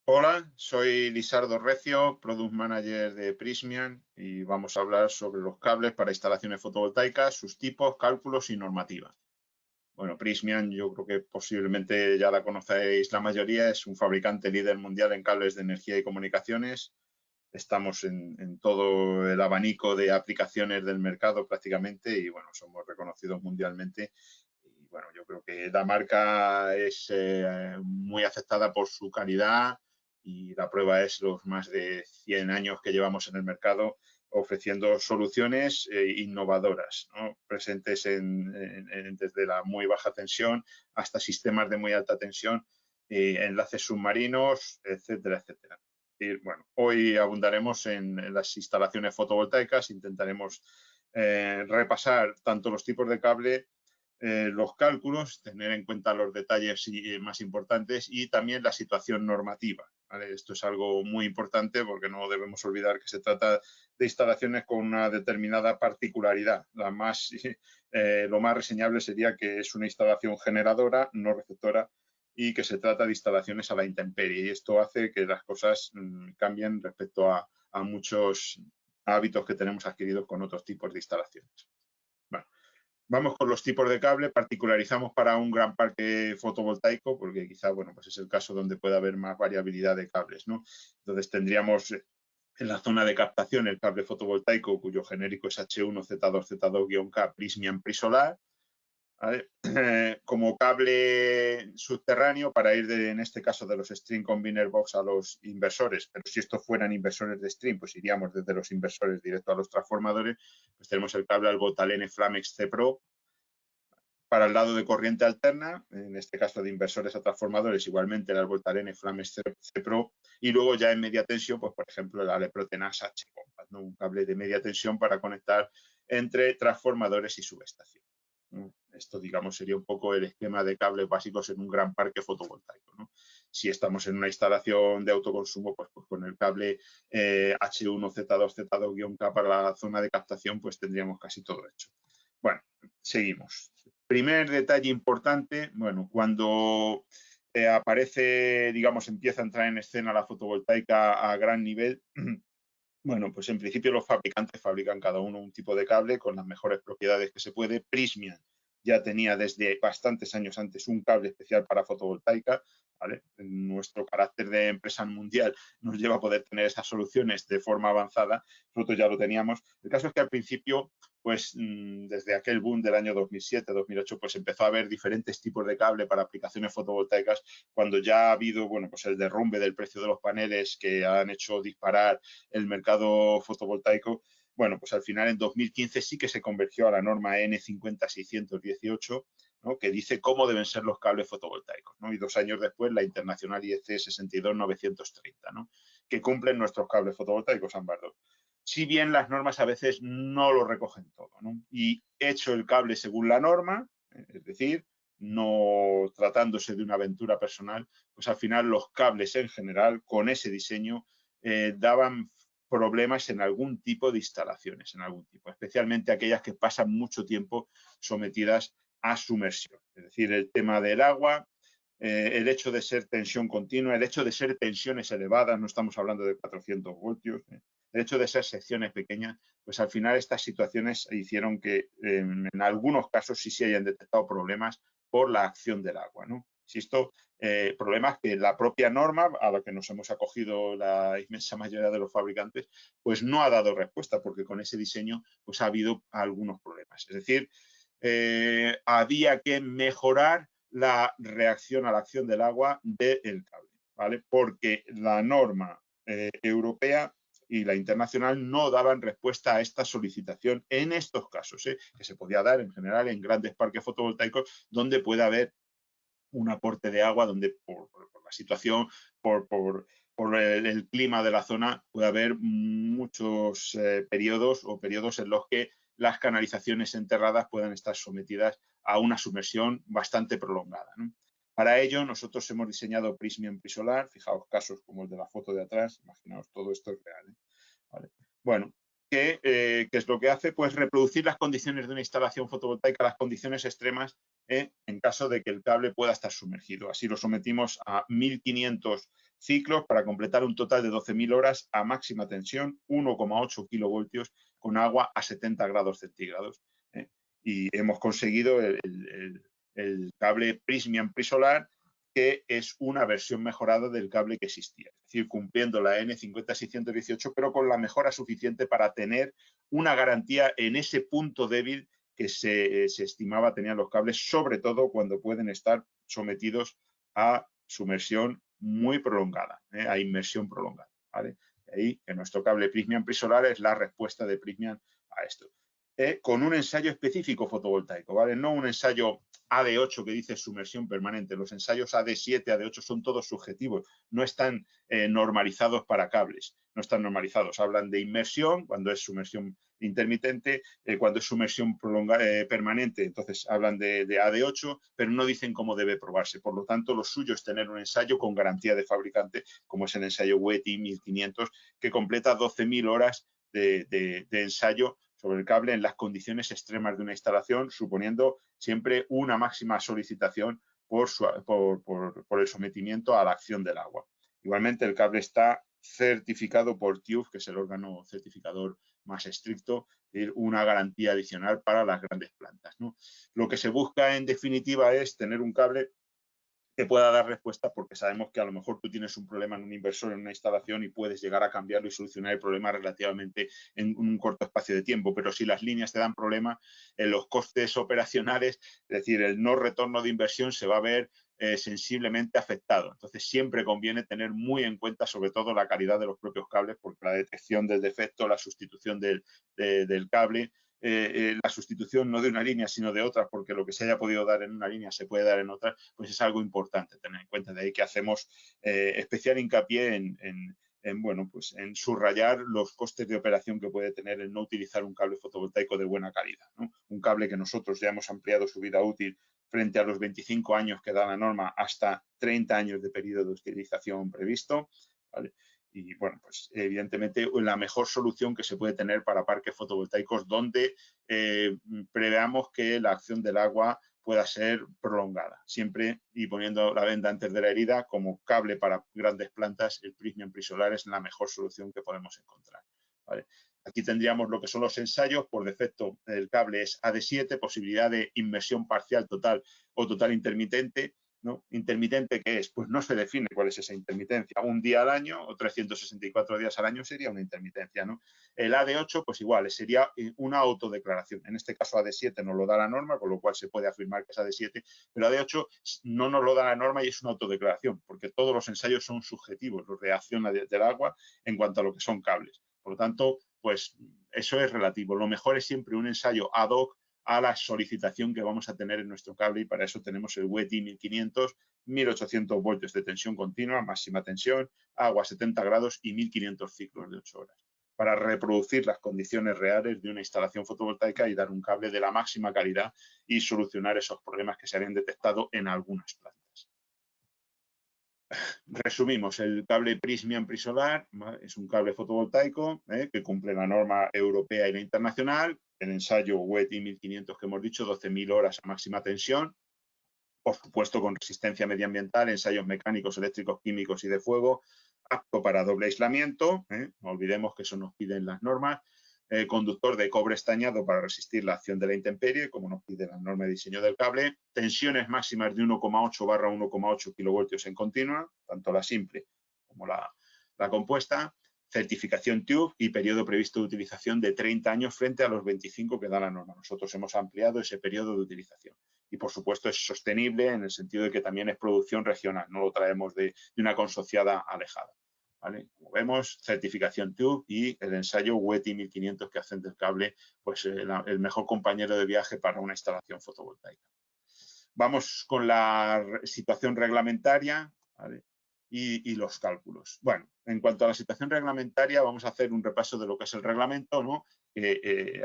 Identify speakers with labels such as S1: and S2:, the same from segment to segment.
S1: Hola, soy Lisardo Recio, Product Manager de Prismian y vamos a hablar sobre los cables para instalaciones fotovoltaicas, sus tipos, cálculos y normativa. Bueno, Prismian yo creo que posiblemente ya la conocéis la mayoría, es un fabricante líder mundial en cables de energía y comunicaciones. Estamos en todo el abanico de aplicaciones del mercado prácticamente y bueno, somos reconocidos mundialmente. Y bueno, yo creo que la marca es muy aceptada por su calidad y la prueba es los más de 100 años que llevamos en el mercado ofreciendo soluciones innovadoras, ¿no? Presentes desde la muy baja tensión hasta sistemas de muy alta tensión, enlaces submarinos, etcétera, etcétera. Y, bueno, hoy abundaremos en las instalaciones fotovoltaicas, intentaremos repasar tanto los tipos de cable, los cálculos, tener en cuenta los detalles más importantes y también la situación normativa, ¿vale? Esto es algo muy importante porque no debemos olvidar que se trata de instalaciones con una determinada particularidad. Lo más reseñable sería que es una instalación generadora, no receptora, y que se trata de instalaciones a la intemperie. Y esto hace que las cosas cambien respecto a muchos hábitos que tenemos adquiridos con otros tipos de instalaciones. Bueno, vamos con los tipos de cable, particularizamos para un gran parque fotovoltaico, porque quizá, bueno, pues es el caso donde puede haber más variabilidad de cables, ¿no? Entonces tendríamos en la zona de captación el cable fotovoltaico, cuyo genérico es H1Z2Z2-K Prismian Prisolar, ¿vale? Como cable subterráneo para ir en este caso de los String Combiner Box a los inversores, pero si estos fueran inversores de String, pues iríamos desde los inversores directo a los transformadores, pues tenemos el cable Albotalene Flamex C Pro. Para el lado de corriente alterna, en este caso de inversores a transformadores, igualmente el Albotalene Flamex C Pro, y luego ya en media tensión, pues por ejemplo el Aleprotenas H Compact, ¿no? Un cable de media tensión para conectar entre transformadores y subestación. Esto, digamos, sería un poco el esquema de cables básicos en un gran parque fotovoltaico, ¿no? Si estamos en una instalación de autoconsumo, pues con el cable H1Z2Z2-K para la zona de captación, pues tendríamos casi todo hecho. Bueno, seguimos. Primer detalle importante, bueno, cuando aparece, digamos, empieza a entrar en escena la fotovoltaica a gran nivel, bueno, pues en principio los fabricantes fabrican cada uno un tipo de cable con las mejores propiedades que se puede. Prismian ya tenía desde bastantes años antes un cable especial para fotovoltaica, ¿vale? Nuestro carácter de empresa mundial nos lleva a poder tener esas soluciones de forma avanzada. Nosotros ya lo teníamos. El caso es que al principio, pues desde aquel boom del año 2007-2008, pues empezó a haber diferentes tipos de cable para aplicaciones fotovoltaicas, cuando ya ha habido, bueno, pues el derrumbe del precio de los paneles que han hecho disparar el mercado fotovoltaico. Bueno, pues al final en 2015 sí que se convergió a la norma N50618, ¿no? Que dice cómo deben ser los cables fotovoltaicos, ¿no? Y 2 años después la internacional IEC 62930, ¿no? Que cumplen nuestros cables fotovoltaicos ambas dos. Si bien las normas a veces no lo recogen todo, ¿no? Y hecho el cable según la norma, es decir, no tratándose de una aventura personal, pues al final los cables en general con ese diseño daban problemas en algún tipo de instalaciones, especialmente aquellas que pasan mucho tiempo sometidas a sumersión. Es decir, el tema del agua, el hecho de ser tensión continua, el hecho de ser tensiones elevadas, no estamos hablando de 400 voltios, el hecho de ser secciones pequeñas, pues al final estas situaciones hicieron que en algunos casos sí se hayan detectado problemas por la acción del agua, ¿no? Insisto, problemas que la propia norma, a la que nos hemos acogido la inmensa mayoría de los fabricantes, pues no ha dado respuesta, porque con ese diseño pues ha habido algunos problemas. Es decir, había que mejorar la reacción a la acción del agua del cable, ¿vale? Porque la norma europea y la internacional no daban respuesta a esta solicitación en estos casos, que se podía dar en general en grandes parques fotovoltaicos donde puede haber un aporte de agua, donde por la situación, por el clima de la zona, puede haber muchos periodos en los que las canalizaciones enterradas puedan estar sometidas a una sumersión bastante prolongada, ¿no? Para ello, nosotros hemos diseñado Prismian Prisolar. Fijaos casos como el de la foto de atrás. Imaginaos, todo esto es real, ¿eh? ¿Vale? Bueno, ¿qué es lo que hace? Pues reproducir las condiciones de una instalación fotovoltaica, las condiciones extremas, en caso de que el cable pueda estar sumergido. Así lo sometimos a 1500 ciclos para completar un total de 12.000 horas a máxima tensión, 1,8 kilovoltios con agua a 70 grados centígrados. Y hemos conseguido el cable Prysmian Prisolar, que es una versión mejorada del cable que existía, es decir, cumpliendo la N50618, pero con la mejora suficiente para tener una garantía en ese punto débil que se estimaba tenían los cables, sobre todo cuando pueden estar sometidos a sumersión muy prolongada, a inmersión prolongada. ¿Vale? De ahí que nuestro cable Prysmian Prisolar es la respuesta de Prysmian a esto. Con un ensayo específico fotovoltaico, ¿vale? No un ensayo AD8 que dice sumersión permanente. Los ensayos AD7, AD8 son todos subjetivos, no están normalizados para cables, no están normalizados. Hablan de inmersión cuando es sumersión intermitente, cuando es sumersión permanente, entonces hablan de AD8, pero no dicen cómo debe probarse. Por lo tanto, lo suyo es tener un ensayo con garantía de fabricante, como es el ensayo WETI 1500, que completa 12.000 horas de ensayo sobre el cable en las condiciones extremas de una instalación, suponiendo siempre una máxima solicitación por el sometimiento a la acción del agua. Igualmente, el cable está certificado por TÜV, que es el órgano certificador más estricto, es una garantía adicional para las grandes plantas, ¿no? Lo que se busca, en definitiva, es tener un cable que pueda dar respuesta, porque sabemos que a lo mejor tú tienes un problema en un inversor, en una instalación, y puedes llegar a cambiarlo y solucionar el problema relativamente en un corto espacio de tiempo. Pero si las líneas te dan problema, los costes operacionales, es decir, el no retorno de inversión se va a ver sensiblemente afectado. Entonces, siempre conviene tener muy en cuenta, sobre todo, la calidad de los propios cables, porque la detección del defecto, la sustitución del cable, la sustitución no de una línea sino de otra, porque lo que se haya podido dar en una línea se puede dar en otra, pues es algo importante tener en cuenta. De ahí que hacemos especial hincapié bueno, pues en subrayar los costes de operación que puede tener el no utilizar un cable fotovoltaico de buena calidad, ¿no? Un cable que nosotros ya hemos ampliado su vida útil frente a los 25 años que da la norma hasta 30 años de periodo de utilización previsto, ¿vale? Y bueno, pues evidentemente la mejor solución que se puede tener para parques fotovoltaicos donde preveamos que la acción del agua pueda ser prolongada. Siempre, y poniendo la venda antes de la herida, como cable para grandes plantas, el Prysmian Prisolar es la mejor solución que podemos encontrar, ¿vale? Aquí tendríamos lo que son los ensayos. Por defecto, el cable es AD7, posibilidad de inmersión parcial, total o total intermitente, ¿no? ¿Intermitente qué es? Pues no se define cuál es esa intermitencia. Un día al año o 364 días al año sería una intermitencia, ¿no? El AD8, pues igual, sería una autodeclaración. En este caso AD7 nos lo da la norma, con lo cual se puede afirmar que es AD7, pero AD8 no nos lo da la norma y es una autodeclaración, porque todos los ensayos son subjetivos, los de acción del agua en cuanto a lo que son cables. Por lo tanto, pues eso es relativo. Lo mejor es siempre un ensayo ad hoc a la solicitación que vamos a tener en nuestro cable, y para eso tenemos el WETI 1500, 1800 voltios de tensión continua, máxima tensión, agua a 70 grados y 1500 ciclos de 8 horas, para reproducir las condiciones reales de una instalación fotovoltaica y dar un cable de la máxima calidad y solucionar esos problemas que se habían detectado en algunas plantas. Resumimos, el cable Prysmian Prisolar, ¿vale? Es un cable fotovoltaico que cumple la norma europea y la internacional. El ensayo WETI 1500 que hemos dicho, 12.000 horas a máxima tensión, por supuesto con resistencia medioambiental, ensayos mecánicos, eléctricos, químicos y de fuego, apto para doble aislamiento, no olvidemos que eso nos piden las normas, conductor de cobre estañado para resistir la acción de la intemperie, como nos pide la norma de diseño del cable, tensiones máximas de 1,8/1,8 kilovoltios en continua, tanto la simple como la compuesta, certificación TÜV y periodo previsto de utilización de 30 años frente a los 25 que da la norma. Nosotros hemos ampliado ese periodo de utilización. Y, por supuesto, es sostenible en el sentido de que también es producción regional, no lo traemos de una consociada alejada, ¿vale? Como vemos, certificación TÜV y el ensayo WETI 1500 que hacen del cable pues, el mejor compañero de viaje para una instalación fotovoltaica. Vamos con la situación reglamentaria, ¿vale? Y los cálculos. Bueno, en cuanto a la situación reglamentaria, vamos a hacer un repaso de lo que es el reglamento, ¿no?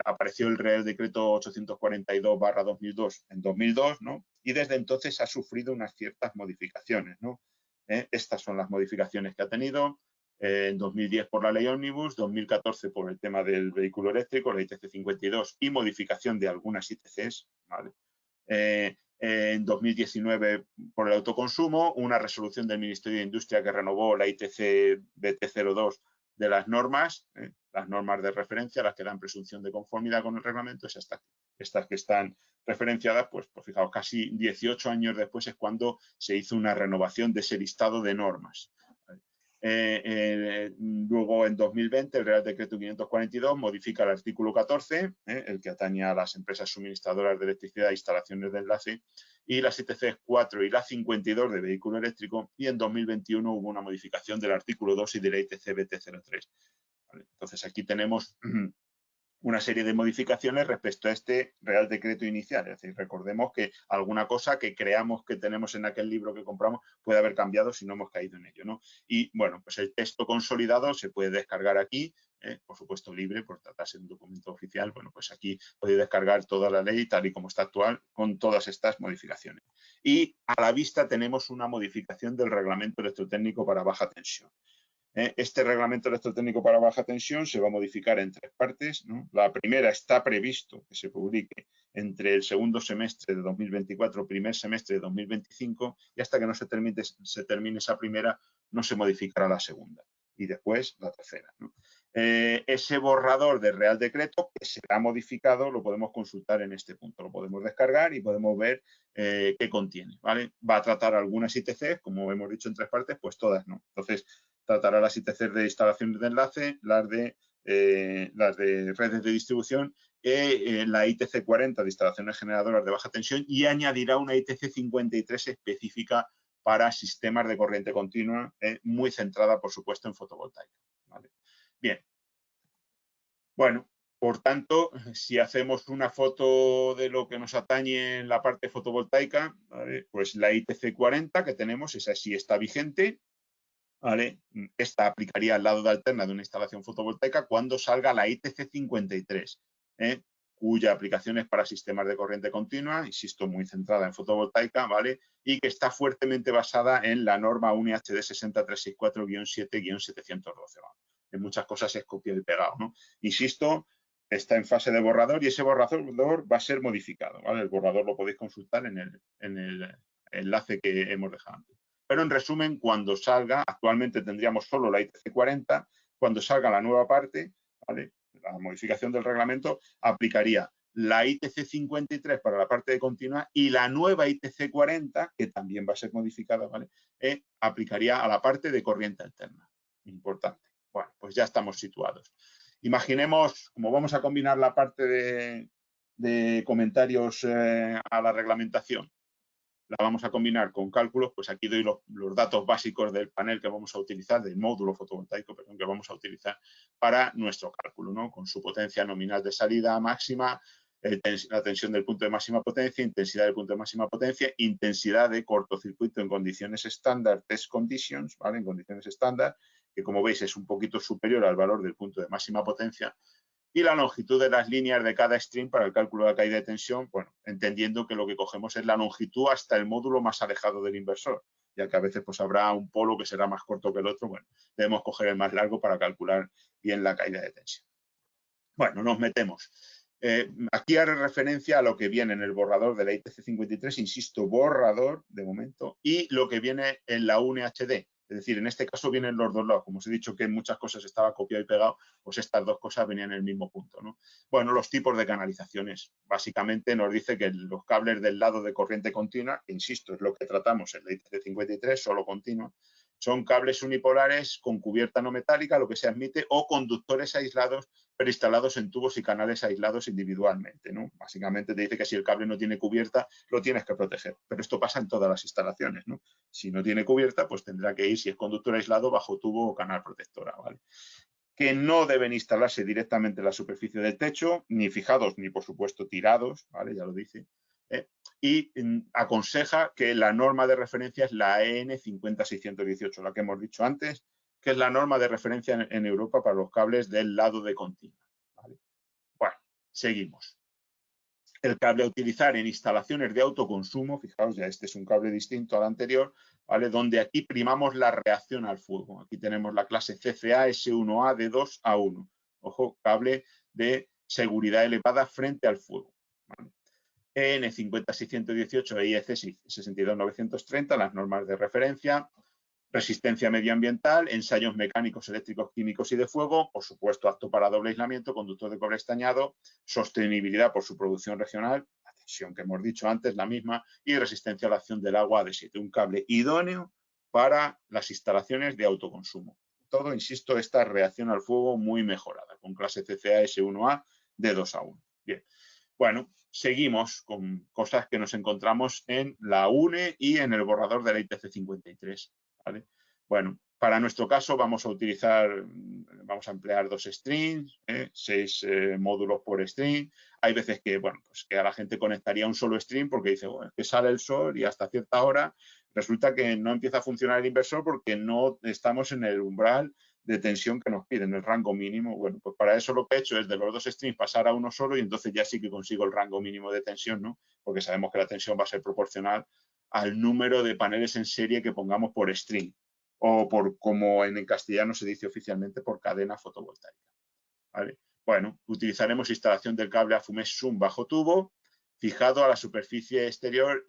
S1: Apareció el Real Decreto 842/2002 en 2002, ¿no? Y desde entonces ha sufrido unas ciertas modificaciones, ¿no? Estas son las modificaciones que ha tenido. En 2010 por la ley Omnibus, 2014 por el tema del vehículo eléctrico, la ITC 52 y modificación de algunas ITCs, ¿vale? en 2019 por el autoconsumo, una resolución del Ministerio de Industria que renovó la ITC BT02 de las normas de referencia, las que dan presunción de conformidad con el reglamento, es estas que están referenciadas, pues fijaos, casi 18 años después es cuando se hizo una renovación de ese listado de normas. Luego, en 2020, el Real Decreto 542 modifica el artículo 14, el que atañe a las empresas suministradoras de electricidad e instalaciones de enlace, y las ITC 4 y la 52 de vehículo eléctrico, y en 2021 hubo una modificación del artículo 2 y de la ITC BT03. ¿Vale? Entonces, aquí tenemos una serie de modificaciones respecto a este Real Decreto inicial. Es decir, recordemos que alguna cosa que creamos que tenemos en aquel libro que compramos puede haber cambiado si no hemos caído en ello, ¿no? Y, bueno, pues el texto consolidado se puede descargar aquí, por supuesto libre, por tratarse de un documento oficial. Bueno, pues aquí podéis descargar toda la ley tal y como está actual con todas estas modificaciones. Y a la vista tenemos una modificación del Reglamento Electrotécnico para baja tensión. Este reglamento electrotécnico para baja tensión se va a modificar en 3 partes, ¿no? La primera está previsto que se publique entre el segundo semestre de 2024, primer semestre de 2025, y hasta que no se termine esa primera, no se modificará la segunda. Y después la tercera, ¿no? Ese borrador del Real Decreto que será modificado lo podemos consultar en este punto. Lo podemos descargar y podemos ver qué contiene, ¿vale? Va a tratar algunas ITCs, como hemos dicho en 3 partes, pues todas no. Entonces, tratará las ITCs de instalaciones de enlace, las de redes de distribución, la ITC 40 de instalaciones generadoras de baja tensión, y añadirá una ITC 53 específica para sistemas de corriente continua, muy centrada, por supuesto, en fotovoltaica. ¿Vale? Bien. Bueno, por tanto, si hacemos una foto de lo que nos atañe en la parte fotovoltaica, ¿vale? Pues la ITC 40 que tenemos, esa sí está vigente, ¿vale? Esta aplicaría al lado de alterna de una instalación fotovoltaica cuando salga la ITC 53, cuya aplicación es para sistemas de corriente continua, insisto, muy centrada en fotovoltaica, ¿vale? Y que está fuertemente basada en la norma UNI HD 60364-7-712. En muchas cosas es copiado y pegado, ¿no? Insisto, está en fase de borrador y ese borrador va a ser modificado, ¿vale? El borrador lo podéis consultar en el enlace que hemos dejado antes. Pero en resumen, cuando salga, actualmente tendríamos solo la ITC 40, cuando salga la nueva parte, ¿vale? La modificación del reglamento, aplicaría la ITC 53 para la parte de continua y la nueva ITC 40, que también va a ser modificada, ¿vale? Aplicaría a la parte de corriente alterna. Importante. Bueno, pues ya estamos situados. Imaginemos, como vamos a combinar la parte de comentarios a la reglamentación, la vamos a combinar con cálculos, pues aquí doy los datos básicos del panel que vamos a utilizar, del módulo fotovoltaico, perdón, que vamos a utilizar para nuestro cálculo, ¿no? Con su potencia nominal de salida máxima, la tensión del punto de máxima potencia, intensidad del punto de máxima potencia, intensidad de cortocircuito en condiciones estándar, test conditions, ¿vale? En condiciones estándar, que como veis es un poquito superior al valor del punto de máxima potencia, y la longitud de las líneas de cada stream para el cálculo de la caída de tensión, bueno, entendiendo que lo que cogemos es la longitud hasta el módulo más alejado del inversor, ya que a veces pues habrá un polo que será más corto que el otro. Bueno, debemos coger el más largo para calcular bien la caída de tensión. Bueno, nos metemos. Aquí haré referencia a lo que viene en el borrador de la ITC 53, insisto, borrador de momento, y lo que viene en la UNI HD. Es decir, en este caso vienen los dos lados. Como os he dicho que en muchas cosas estaba copiado y pegado, pues estas dos cosas venían en el mismo punto, ¿no? Bueno, los tipos de canalizaciones. Básicamente nos dice que los cables del lado de corriente continua, que insisto, es lo que tratamos en la ITC 53, solo continua, son cables unipolares con cubierta no metálica, lo que se admite, o conductores aislados, pero instalados en tubos y canales aislados individualmente, ¿no? Básicamente te dice que si el cable no tiene cubierta, lo tienes que proteger. Pero esto pasa en todas las instalaciones, ¿no? Si no tiene cubierta, pues tendrá que ir, si es conductor aislado, bajo tubo o canal protectora, ¿vale? Que no deben instalarse directamente en la superficie del techo, ni fijados, ni por supuesto tirados, ¿vale? Ya lo dice. Y aconseja que la norma de referencia es la EN 50618, la que hemos dicho antes, que es la norma de referencia en Europa para los cables del lado de continua, ¿vale? Bueno, seguimos. El cable a utilizar en instalaciones de autoconsumo, fijaos, ya este es un cable distinto al anterior, ¿vale? Donde aquí primamos la reacción al fuego. Aquí tenemos la clase CCA S1A de 2 a 1. Ojo, cable de seguridad elevada frente al fuego, ¿vale? EN 50618 e IEC 62930, las normas de referencia, resistencia medioambiental, ensayos mecánicos, eléctricos, químicos y de fuego, por supuesto, apto para doble aislamiento, conductor de cobre estañado, sostenibilidad por su producción regional, la tensión que hemos dicho antes, la misma, y resistencia a la acción del agua AD7, un cable idóneo para las instalaciones de autoconsumo. Todo, insisto, esta reacción al fuego muy mejorada, con clase CCA S1A de 2A1. Bien. Bueno, seguimos con cosas que nos encontramos en la UNE y en el borrador de la ITC 53. ¿Vale? Bueno, para nuestro caso vamos a emplear 2 strings, 6 módulos por string. Hay veces que, bueno, pues que a la gente conectaría un solo string porque dice, bueno, es que sale el sol y hasta cierta hora resulta que no empieza a funcionar el inversor porque no estamos en el umbral de tensión que nos piden, el rango mínimo. Bueno, pues para eso lo que he hecho es de los 2 strings pasar a uno solo y entonces ya sí que consigo el rango mínimo de tensión, ¿no? Porque sabemos que la tensión va a ser proporcional al número de paneles en serie que pongamos por string o por, como en castellano se dice oficialmente, por cadena fotovoltaica. ¿Vale? Bueno, utilizaremos instalación del cable AFUMES SUM bajo tubo fijado a la superficie exterior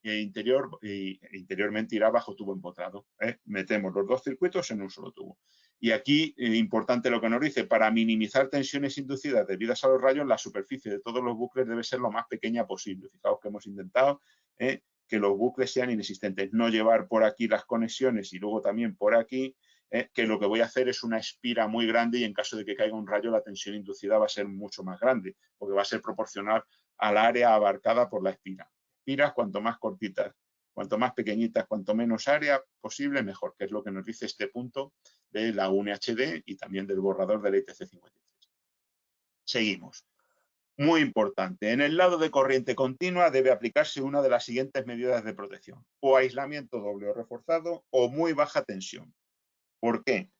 S1: interiormente irá bajo tubo empotrado. Metemos los 2 circuitos en un solo tubo. Y aquí, importante lo que nos dice, para minimizar tensiones inducidas debidas a los rayos, la superficie de todos los bucles debe ser lo más pequeña posible. Fijaos que hemos intentado que los bucles sean inexistentes, no llevar por aquí las conexiones y luego también por aquí, que lo que voy a hacer es una espira muy grande y en caso de que caiga un rayo la tensión inducida va a ser mucho más grande, porque va a ser proporcional al área abarcada por la espira. Espiras cuanto más cortitas, cuanto más pequeñitas, cuanto menos área posible, mejor, que es lo que nos dice este punto de la UNHD y también del borrador de la ITC 53. Seguimos. Muy importante, en el lado de corriente continua debe aplicarse una de las siguientes medidas de protección, o aislamiento doble o reforzado o muy baja tensión. ¿Por qué?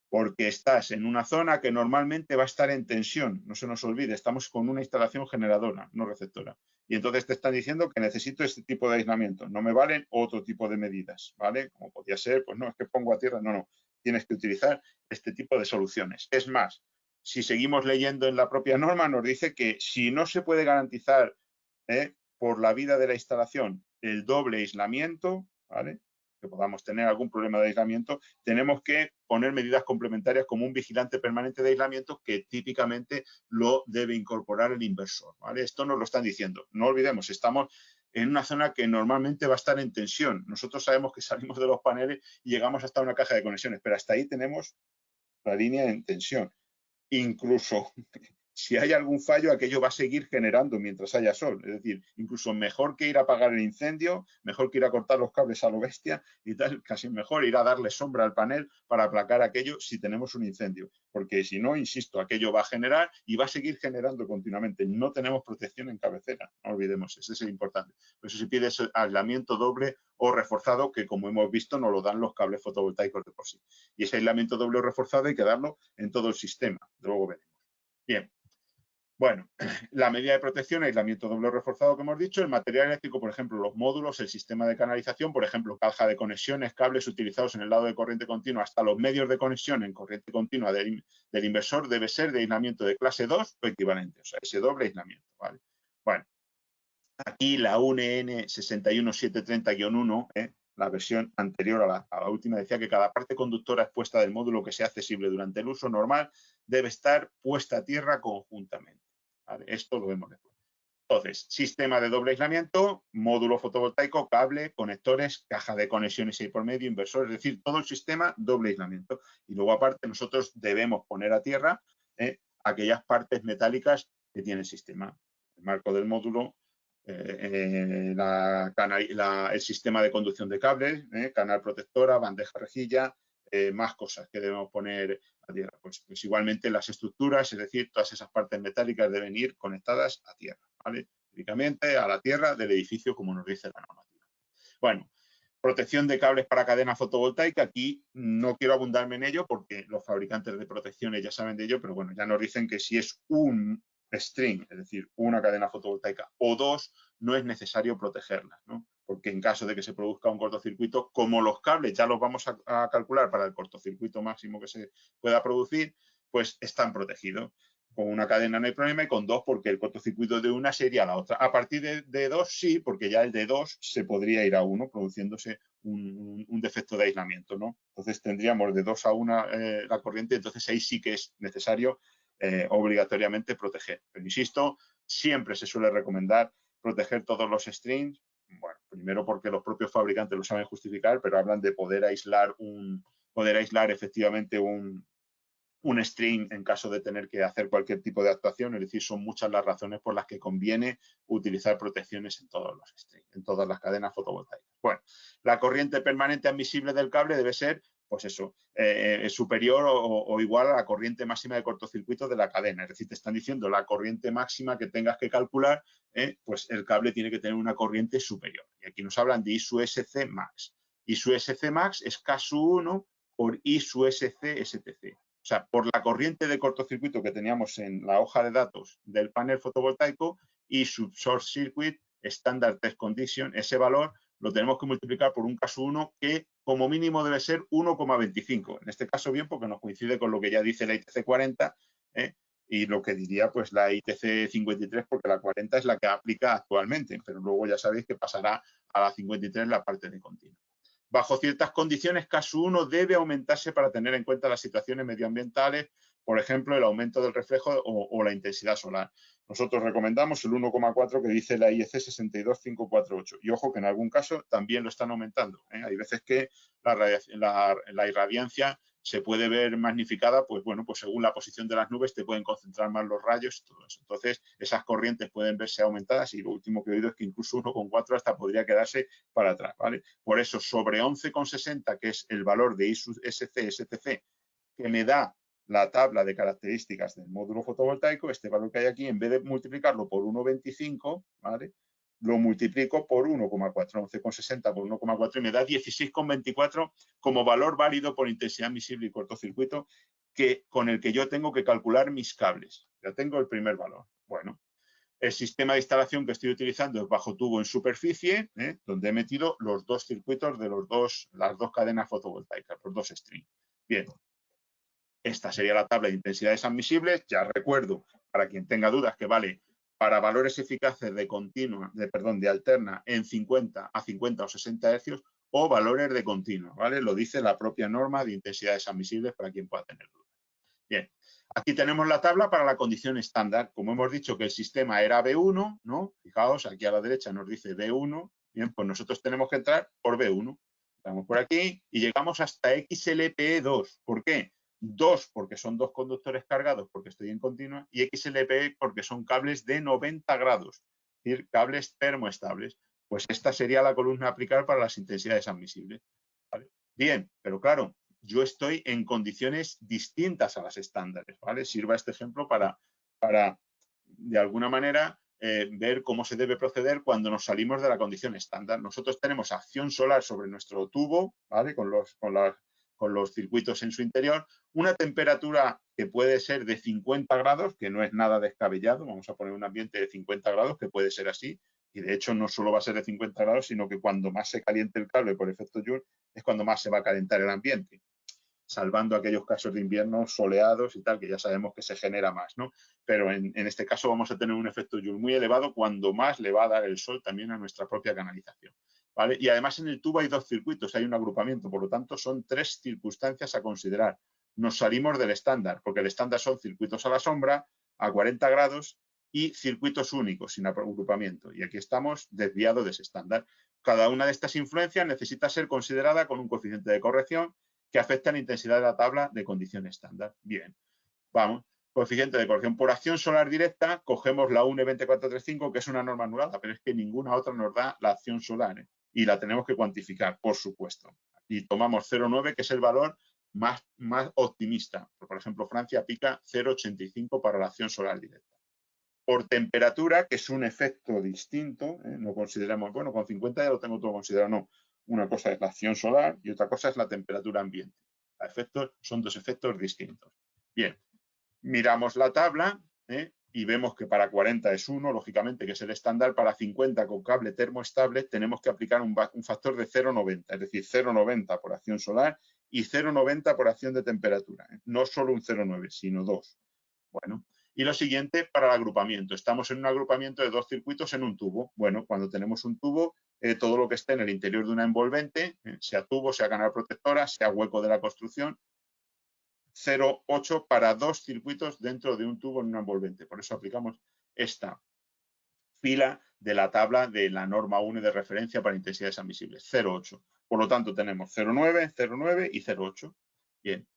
S1: Porque estás en una zona que normalmente va a estar en tensión, no se nos olvide, estamos con una instalación generadora, no receptora. Y entonces te están diciendo que necesito este tipo de aislamiento, no me valen otro tipo de medidas, ¿vale? Como podría ser, pues no, es que pongo a tierra, no, tienes que utilizar este tipo de soluciones. Es más, si seguimos leyendo en la propia norma, nos dice que si no se puede garantizar por la vida de la instalación el doble aislamiento, ¿vale? Que podamos tener algún problema de aislamiento, tenemos que poner medidas complementarias como un vigilante permanente de aislamiento que típicamente lo debe incorporar el inversor, ¿vale? Esto nos lo están diciendo. No olvidemos, estamos en una zona que normalmente va a estar en tensión. Nosotros sabemos que salimos de los paneles y llegamos hasta una caja de conexiones, pero hasta ahí tenemos la línea en tensión. Incluso si hay algún fallo, aquello va a seguir generando mientras haya sol. Es decir, incluso mejor que ir a apagar el incendio, mejor que ir a cortar los cables a lo bestia y tal, casi mejor ir a darle sombra al panel para aplacar aquello si tenemos un incendio. Porque si no, insisto, aquello va a generar y va a seguir generando continuamente. No tenemos protección en cabecera, no olvidemos, ese es el importante. Por eso se pide ese aislamiento doble o reforzado que, como hemos visto, nos lo dan los cables fotovoltaicos de por sí. Y ese aislamiento doble o reforzado hay que darlo en todo el sistema. Luego veremos. Bien. Bueno, la medida de protección, aislamiento doble reforzado que hemos dicho, el material eléctrico, por ejemplo, los módulos, el sistema de canalización, por ejemplo, caja de conexiones, cables utilizados en el lado de corriente continua, hasta los medios de conexión en corriente continua del inversor debe ser de aislamiento de clase 2 o equivalente, o sea, ese doble aislamiento, ¿vale? Bueno, aquí la UNN 61730-1, la versión anterior a la última, decía que cada parte conductora expuesta del módulo que sea accesible durante el uso normal debe estar puesta a tierra conjuntamente. ¿Vale? Esto lo vemos después. Entonces, sistema de doble aislamiento, módulo fotovoltaico, cable, conectores, caja de conexiones ahí por medio, inversor, es decir, todo el sistema doble aislamiento. Y luego, aparte, nosotros debemos poner a tierra aquellas partes metálicas que tiene el sistema. El marco del módulo, el sistema de conducción de cables, canal protectora, bandeja rejilla, más cosas que debemos poner a tierra. Pues igualmente las estructuras, es decir, todas esas partes metálicas deben ir conectadas a tierra, ¿vale? Típicamente a la tierra del edificio, como nos dice la normativa. Bueno, protección de cables para cadena fotovoltaica. Aquí no quiero abundarme en ello porque los fabricantes de protecciones ya saben de ello, pero bueno, ya nos dicen que si es un string, es decir, una cadena fotovoltaica o dos, no es necesario protegerlas, ¿no? Porque en caso de que se produzca un cortocircuito, como los cables ya los vamos a calcular para el cortocircuito máximo que se pueda producir, pues están protegidos. con una cadena no hay problema y con dos porque el cortocircuito de una sería la otra. A partir de dos sí, porque ya el de dos se podría ir a uno, produciéndose un defecto de aislamiento, ¿no? Entonces tendríamos de 2 a 1 la corriente, entonces ahí sí que es necesario obligatoriamente proteger. Pero insisto, siempre se suele recomendar proteger todos los strings. Bueno, primero porque los propios fabricantes lo saben justificar, pero hablan de poder aislar efectivamente un string en caso de tener que hacer cualquier tipo de actuación, es decir, son muchas las razones por las que conviene utilizar protecciones en todos los strings, en todas las cadenas fotovoltaicas. Bueno, la corriente permanente admisible del cable debe ser, pues eso, superior o igual a la corriente máxima de cortocircuito de la cadena, es decir, te están diciendo la corriente máxima que tengas que calcular, pues el cable tiene que tener una corriente superior. Y aquí nos hablan de I sub SC max. I sub SC max es K sub 1 por I sub SC STC. O sea, por la corriente de cortocircuito que teníamos en la hoja de datos del panel fotovoltaico y su short circuit standard test condition, ese valor lo tenemos que multiplicar por un caso 1 que como mínimo debe ser 1,25. En este caso bien porque nos coincide con lo que ya dice la ITC 40 y lo que diría pues la ITC 53 porque la 40 es la que aplica actualmente, pero luego ya sabéis que pasará a la 53 la parte de continuo. Bajo ciertas condiciones, caso 1 debe aumentarse para tener en cuenta las situaciones medioambientales, por ejemplo, el aumento del reflejo o la intensidad solar. Nosotros recomendamos el 1,4 que dice la IEC 62548. Y ojo que en algún caso también lo están aumentando. Hay veces que la irradiancia se puede ver magnificada, pues bueno, pues según la posición de las nubes te pueden concentrar más los rayos y todo eso. Entonces, esas corrientes pueden verse aumentadas y lo último que he oído es que incluso 1,4 hasta podría quedarse para atrás, ¿vale? Por eso, sobre 11,60, que es el valor de ISU-SC, STC, que me da la tabla de características del módulo fotovoltaico, este valor que hay aquí, en vez de multiplicarlo por 1,25, ¿vale? Lo multiplico por 1,4, 11,60 por 1,4 y me da 16,24 como valor válido por intensidad admisible y cortocircuito con el que yo tengo que calcular mis cables. Ya tengo el primer valor. Bueno, el sistema de instalación que estoy utilizando es bajo tubo en superficie, donde he metido los dos circuitos de las dos cadenas fotovoltaicas, los dos strings. Bien, esta sería la tabla de intensidades admisibles. Ya recuerdo, para quien tenga dudas, que vale para valores eficaces de alterna en 50 a 50 o 60 hercios o valores de continua, ¿vale? Lo dice la propia norma de intensidades admisibles para quien pueda tener dudas. Bien, aquí tenemos la tabla para la condición estándar. Como hemos dicho que el sistema era B1, ¿no? Fijaos, aquí a la derecha nos dice B1. Bien, pues nosotros tenemos que entrar por B1. Estamos por aquí y llegamos hasta XLPE2. ¿Por qué? 2 porque son dos conductores cargados porque estoy en continua y XLPE porque son cables de 90 grados, es decir, cables termoestables. Pues esta sería la columna a aplicar para las intensidades admisibles. ¿Vale? Bien, pero claro, yo estoy en condiciones distintas a las estándares, ¿vale? Sirva este ejemplo para de alguna manera, ver cómo se debe proceder cuando nos salimos de la condición estándar. Nosotros tenemos acción solar sobre nuestro tubo, ¿vale? Con los circuitos en su interior, una temperatura que puede ser de 50 grados, que no es nada descabellado, vamos a poner un ambiente de 50 grados, que puede ser así, y de hecho no solo va a ser de 50 grados, sino que cuando más se caliente el cable por efecto Joule, es cuando más se va a calentar el ambiente, salvando aquellos casos de invierno soleados y tal, que ya sabemos que se genera más, ¿no? Pero en este caso vamos a tener un efecto Joule muy elevado cuando más le va a dar el sol también a nuestra propia canalización, ¿vale? Y además en el tubo hay dos circuitos, hay un agrupamiento, por lo tanto son tres circunstancias a considerar. Nos salimos del estándar, porque el estándar son circuitos a la sombra, a 40 grados y circuitos únicos, sin agrupamiento. Y aquí estamos desviados de ese estándar. Cada una de estas influencias necesita ser considerada con un coeficiente de corrección que afecta la intensidad de la tabla de condición estándar. Bien, vamos. Coeficiente de corrección por acción solar directa, cogemos la UNE 20435, que es una norma anulada, pero es que ninguna otra nos da la acción solar, y la tenemos que cuantificar, por supuesto. Y tomamos 0,9, que es el valor más optimista. Por ejemplo, Francia aplica 0,85 para la acción solar directa. Por temperatura, que es un efecto distinto, no consideramos, bueno, con 50 ya lo tengo todo considerado, no. Una cosa es la acción solar y otra cosa es la temperatura ambiente. Son dos efectos distintos. Bien, miramos la tabla y vemos que para 40 es 1, lógicamente, que es el estándar. Para 50 con cable termoestable tenemos que aplicar un factor de 0,90, es decir, 0,90 por acción solar y 0,90 por acción de temperatura. No solo un 0,9, sino 2. Bueno, Y lo siguiente para el agrupamiento. Estamos en un agrupamiento de 2 circuitos en un tubo. Bueno, cuando tenemos un tubo, todo lo que esté en el interior de una envolvente, sea tubo, sea canal protectora, sea hueco de la construcción, 0,8 para 2 circuitos dentro de un tubo en una envolvente. Por eso aplicamos esta fila de la tabla de la norma 1 de referencia para intensidades admisibles, 0,8. Por lo tanto, tenemos 0,9, 0,9 y 0,8. Bien,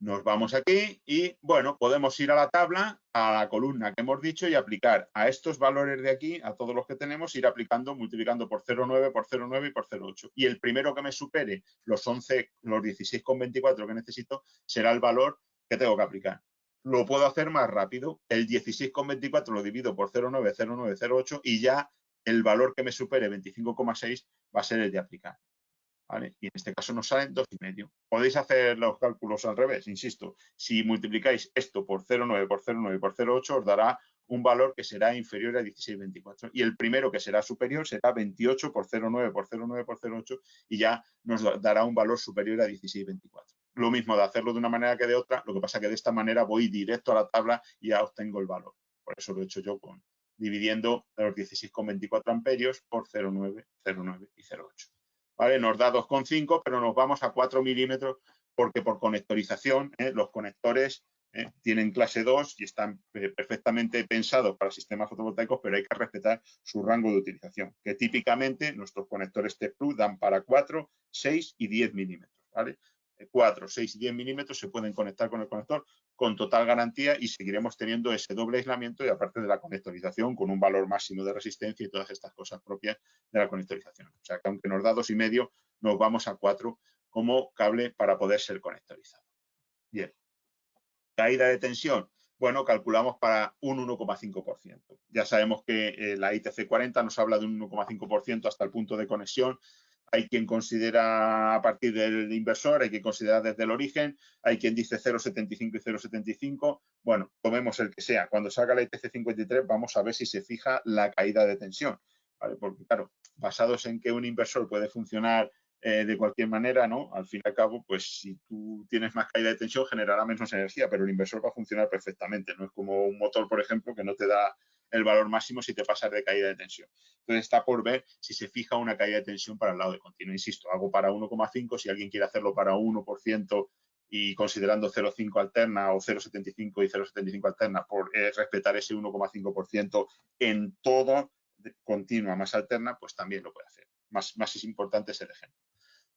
S1: nos vamos aquí y, bueno, podemos ir a la tabla, a la columna que hemos dicho y aplicar a estos valores de aquí, a todos los que tenemos, ir aplicando, multiplicando por 0,9, por 0,9 y por 0,8. Y el primero que me supere los 16,24 que necesito será el valor que tengo que aplicar. Lo puedo hacer más rápido. El 16,24 lo divido por 0,9, 0,9, 0,8 y ya el valor que me supere 25,6 va a ser el de aplicar. ¿Vale? Y en este caso nos salen 2,5. Podéis hacer los cálculos al revés, insisto. Si multiplicáis esto por 0,9, por 0,9 y por 0,8 os dará un valor que será inferior a 16,24. Y el primero que será superior será 28 por 0,9 por 0,9 por 0,8 y ya nos dará un valor superior a 16,24. Lo mismo de hacerlo de una manera que de otra, lo que pasa que de esta manera voy directo a la tabla y ya obtengo el valor. Por eso lo he hecho yo dividiendo los 16,24 amperios por 0,9, 0,9 y 0,8. ¿Vale? Nos da 2,5, pero nos vamos a 4 milímetros porque por conectorización los conectores tienen clase 2 y están perfectamente pensados para sistemas fotovoltaicos, pero hay que respetar su rango de utilización, que típicamente nuestros conectores T-Plus dan para 4, 6 y 10 milímetros. ¿Vale? 4, 6 y 10 milímetros se pueden conectar con el conector con total garantía y seguiremos teniendo ese doble aislamiento y aparte de la conectorización con un valor máximo de resistencia y todas estas cosas propias de la conectorización. O sea que aunque nos da 2,5, nos vamos a 4 como cable para poder ser conectorizado. Bien. Caída de tensión. Bueno, calculamos para un 1,5%. Ya sabemos que la ITC 40 nos habla de un 1,5% hasta el punto de conexión. Hay quien considera a partir del inversor, hay quien considera desde el origen, hay quien dice 0,75 y 0,75. Bueno, tomemos el que sea. Cuando salga la ITC 53 vamos a ver si se fija la caída de tensión. ¿Vale? Porque claro, basados en que un inversor puede funcionar de cualquier manera, ¿no? Al fin y al cabo, pues si tú tienes más caída de tensión generará menos energía, pero el inversor va a funcionar perfectamente. No es como un motor, por ejemplo, que no te da el valor máximo si te pasas de caída de tensión. Entonces está por ver si se fija una caída de tensión para el lado de continuo. Insisto, hago para 1,5, si alguien quiere hacerlo para 1% y considerando 0,5 alterna o 0,75 y 0,75 alterna, por respetar ese 1,5% en todo continua más alterna, pues también lo puede hacer. Más es importante es el ejemplo.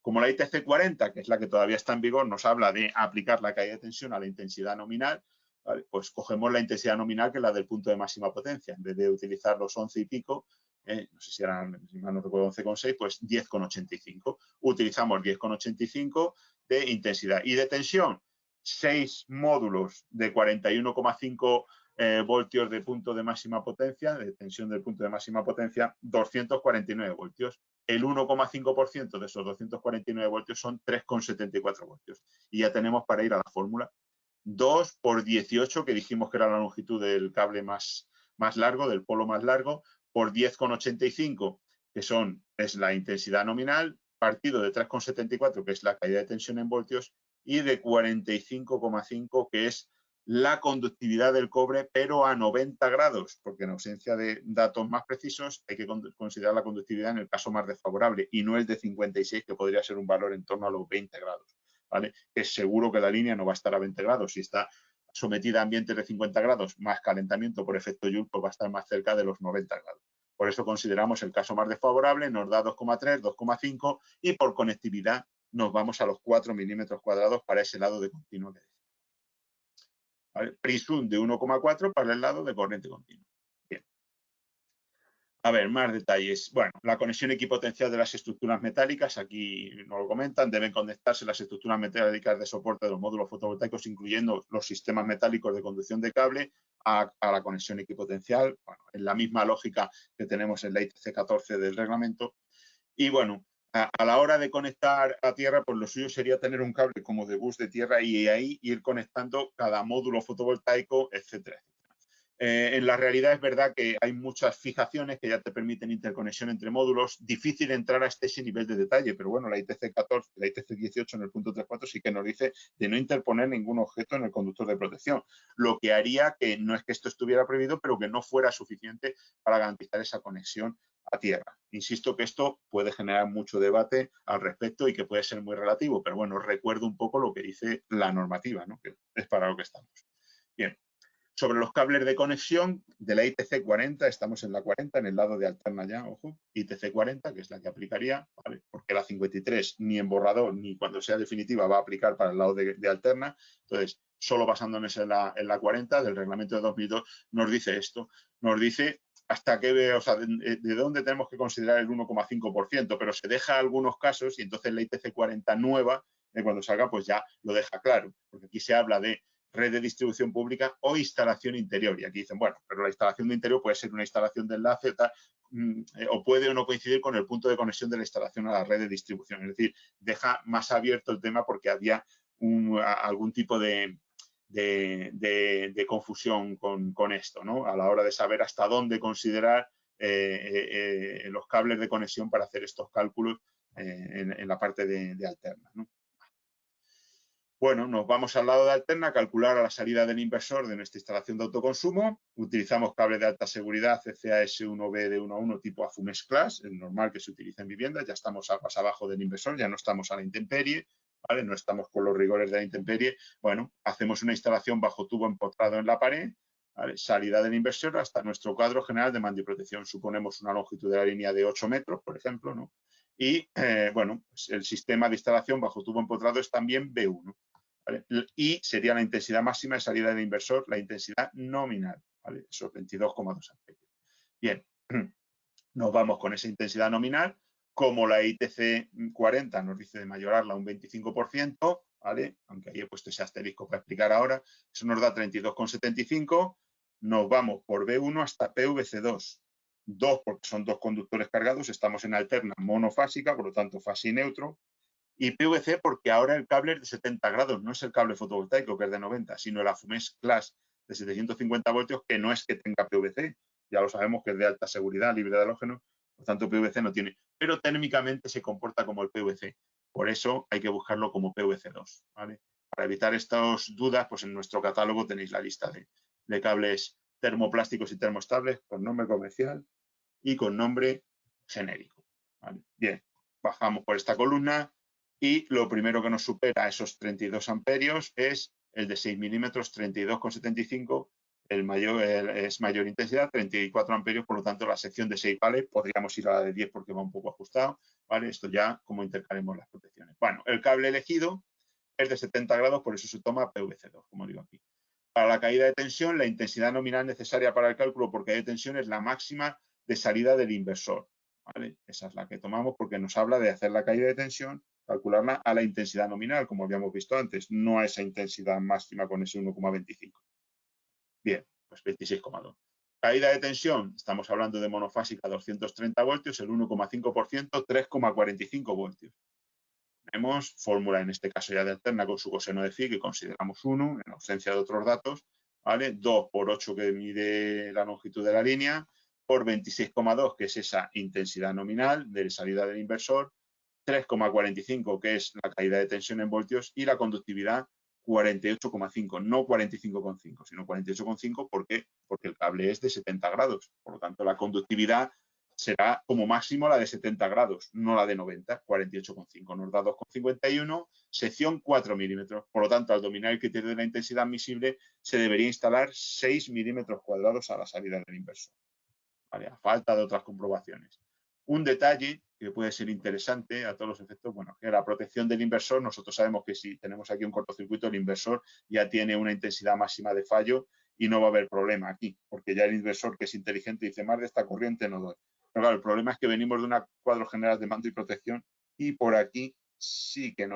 S1: Como la ITC 40, que es la que todavía está en vigor, nos habla de aplicar la caída de tensión a la intensidad nominal, ¿vale? Pues cogemos la intensidad nominal que es la del punto de máxima potencia. En vez de utilizar los 11 y pico, no sé si eran, si mal no recuerdo, 11,6, pues 10,85. Utilizamos 10,85 de intensidad. Y de tensión, 6 módulos de 41,5 voltios de punto de máxima potencia, de tensión del punto de máxima potencia, 249 voltios. El 1,5% de esos 249 voltios son 3,74 voltios. Y ya tenemos para ir a la fórmula 2 por 18, que dijimos que era la longitud del cable más largo, del polo más largo, por 10,85, que es la intensidad nominal, partido de 3,74, que es la caída de tensión en voltios, y de 45,5, que es la conductividad del cobre, pero a 90 grados, porque en ausencia de datos más precisos hay que considerar la conductividad en el caso más desfavorable y no el de 56, que podría ser un valor en torno a los 20 grados. ¿Vale? Es seguro que la línea no va a estar a 20 grados. Si está sometida a ambientes de 50 grados más calentamiento por efecto Joule, pues va a estar más cerca de los 90 grados. Por eso consideramos el caso más desfavorable, nos da 2,3, 2,5 y por conectividad nos vamos a los 4 milímetros cuadrados para ese lado de continuo que decía. ¿Vale? Prisum de 1,4 para el lado de corriente continua. Bien. A ver, más detalles. Bueno, la conexión equipotencial de las estructuras metálicas, aquí nos lo comentan, deben conectarse las estructuras metálicas de soporte de los módulos fotovoltaicos, incluyendo los sistemas metálicos de conducción de cable, a la conexión equipotencial, bueno, en la misma lógica que tenemos en la ITC 14 del reglamento. Y bueno, a la hora de conectar a tierra, pues lo suyo sería tener un cable como de bus de tierra y ahí ir conectando cada módulo fotovoltaico, etcétera, etcétera. En la realidad es verdad que hay muchas fijaciones que ya te permiten interconexión entre módulos. Difícil entrar a ese nivel de detalle, pero bueno, la ITC 14, la ITC 18 en el punto 3.4 sí que nos dice de no interponer ningún objeto en el conductor de protección, lo que haría que no es que esto estuviera prohibido, pero que no fuera suficiente para garantizar esa conexión a tierra. Insisto que esto puede generar mucho debate al respecto y que puede ser muy relativo, pero bueno, recuerdo un poco lo que dice la normativa, ¿no? Que es para lo que estamos. Bien. Sobre los cables de conexión de la ITC 40, estamos en la 40, en el lado de alterna ya, ojo, ITC 40, que es la que aplicaría, ¿vale? Porque la 53 ni en borrador ni cuando sea definitiva va a aplicar para el lado de alterna. Entonces, solo basándonos en la 40 del reglamento de 2002, nos dice esto, nos dice hasta qué, o sea, de dónde tenemos que considerar el 1,5%, pero se deja algunos casos y entonces la ITC 40 nueva, cuando salga, pues ya lo deja claro, porque aquí se habla de red de distribución pública o instalación interior. Y aquí dicen, bueno, pero la instalación de interior puede ser una instalación de enlace o puede o no coincidir con el punto de conexión de la instalación a la red de distribución. Es decir, deja más abierto el tema porque había algún tipo de confusión con esto, ¿no? A la hora de saber hasta dónde considerar los cables de conexión para hacer estos cálculos en la parte de alterna, ¿no? Bueno, nos vamos al lado de alterna, calcular a la salida del inversor de nuestra instalación de autoconsumo. Utilizamos cable de alta seguridad CCAS1B de 1 a 1 tipo AFUMES Class, el normal que se utiliza en viviendas. Ya estamos más abajo del inversor, ya no estamos a la intemperie, ¿vale? No estamos con los rigores de la intemperie. Bueno, hacemos una instalación bajo tubo empotrado en la pared, ¿vale? Salida del inversor hasta nuestro cuadro general de mando y protección. Suponemos una longitud de la línea de 8 metros, por ejemplo, ¿no? Y, bueno, pues el sistema de instalación bajo tubo empotrado es también B1. ¿Vale? Y sería la intensidad máxima de salida del inversor, la intensidad nominal, ¿vale? Esos 22,2 amperios. Bien, nos vamos con esa intensidad nominal. Como la ITC 40 nos dice de mayorarla un 25%, ¿vale? Aunque ahí he puesto ese asterisco para explicar ahora, eso nos da 32,75. Nos vamos por B1 hasta PVC2. 2 porque son dos conductores cargados, estamos en alterna monofásica, por lo tanto fase y neutro. Y PVC porque ahora el cable es de 70 grados, no es el cable fotovoltaico que es de 90, sino el AFUMES Class de 750 voltios que no es que tenga PVC, ya lo sabemos que es de alta seguridad, libre de halógeno, por tanto PVC no tiene, pero térmicamente se comporta como el PVC, por eso hay que buscarlo como PVC2, ¿vale? Para evitar estas dudas, pues en nuestro catálogo tenéis la lista de cables termoplásticos y termoestables con nombre comercial y con nombre genérico, ¿vale? Bien, bajamos por esta columna, y lo primero que nos supera esos 32 amperios es el de 6 milímetros, 32,75, es mayor intensidad, 34 amperios, por lo tanto la sección de 6 vale, podríamos ir a la de 10 porque va un poco ajustado, ¿vale? Esto ya como intercalemos las protecciones. Bueno, el cable elegido es de 70 grados, por eso se toma PVC2, como digo aquí. Para la caída de tensión, la intensidad nominal necesaria para el cálculo por caída de tensión es la máxima de salida del inversor, ¿vale? Esa es la que tomamos porque nos habla de hacer la caída de tensión, calcularla a la intensidad nominal, como habíamos visto antes, no a esa intensidad máxima con ese 1,25. Bien, pues 26,2. Caída de tensión, estamos hablando de monofásica 230 voltios, el 1,5%, 3,45 voltios. Tenemos fórmula, en este caso ya de alterna, con su coseno de phi, que consideramos 1, en ausencia de otros datos, ¿vale? 2 por 8, que mide la longitud de la línea, por 26,2, que es esa intensidad nominal de salida del inversor, 3,45, que es la caída de tensión en voltios, y la conductividad 48,5, no 45,5, sino 48,5 porque el cable es de 70 grados. Por lo tanto, la conductividad será como máximo la de 70 grados, no la de 90, 48,5. Nos da 2,51, sección 4 milímetros. Por lo tanto, al dominar el criterio de la intensidad admisible, se debería instalar 6 milímetros cuadrados a la salida del inversor, ¿vale? A falta de otras comprobaciones. Un detalle que puede ser interesante a todos los efectos, bueno, que la protección del inversor, nosotros sabemos que si tenemos aquí un cortocircuito, el inversor ya tiene una intensidad máxima de fallo y no va a haber problema aquí, porque ya el inversor que es inteligente dice, más de esta corriente no doy. Pero claro, el problema es que venimos de un cuadro general de mando y protección y por aquí sí que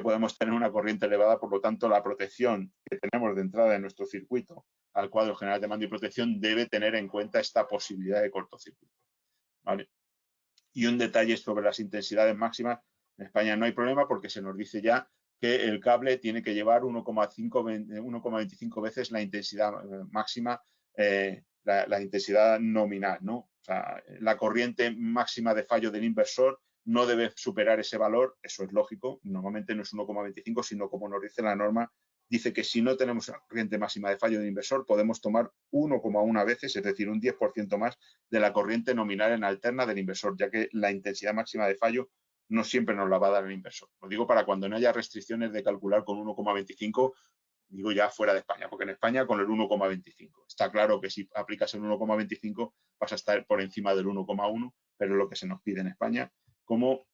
S1: podemos tener una corriente elevada, por lo tanto la protección que tenemos de entrada en nuestro circuito al cuadro general de mando y protección debe tener en cuenta esta posibilidad de cortocircuito, ¿vale? Y un detalle sobre las intensidades máximas, en España no hay problema porque se nos dice ya que el cable tiene que llevar 1,25 veces la intensidad máxima, la intensidad nominal, ¿no? O sea, la corriente máxima de fallo del inversor no debe superar ese valor, eso es lógico, normalmente no es 1,25, sino como nos dice la norma, dice que si no tenemos la corriente máxima de fallo del inversor, podemos tomar 1,1 veces, es decir, un 10% más de la corriente nominal en alterna del inversor, ya que la intensidad máxima de fallo no siempre nos la va a dar el inversor. Lo digo para cuando no haya restricciones de calcular con 1,25, digo ya fuera de España, porque en España con el 1,25. Está claro que si aplicas el 1,25 vas a estar por encima del 1,1, pero es lo que se nos pide en España como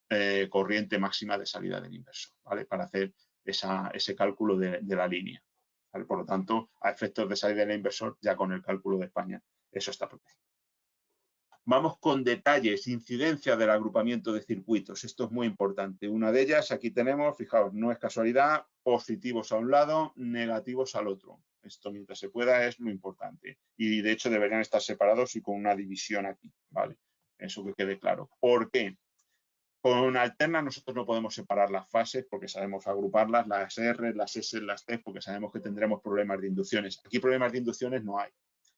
S1: corriente máxima de salida del inversor, ¿vale? Para hacer ese cálculo de la línea, ¿vale? Por lo tanto, a efectos de salida del inversor, ya con el cálculo de España, eso está protegido. Vamos con detalles, incidencia del agrupamiento de circuitos. Esto es muy importante. Una de ellas, aquí tenemos, fijaos, no es casualidad, positivos a un lado, negativos al otro. Esto, mientras se pueda, es lo importante. Y, de hecho, deberían estar separados y con una división aquí, ¿vale? Eso que quede claro. ¿Por qué? Con alterna nosotros no podemos separar las fases porque sabemos agruparlas, las R, las S, las T, porque sabemos que tendremos problemas de inducciones. Aquí problemas de inducciones no hay.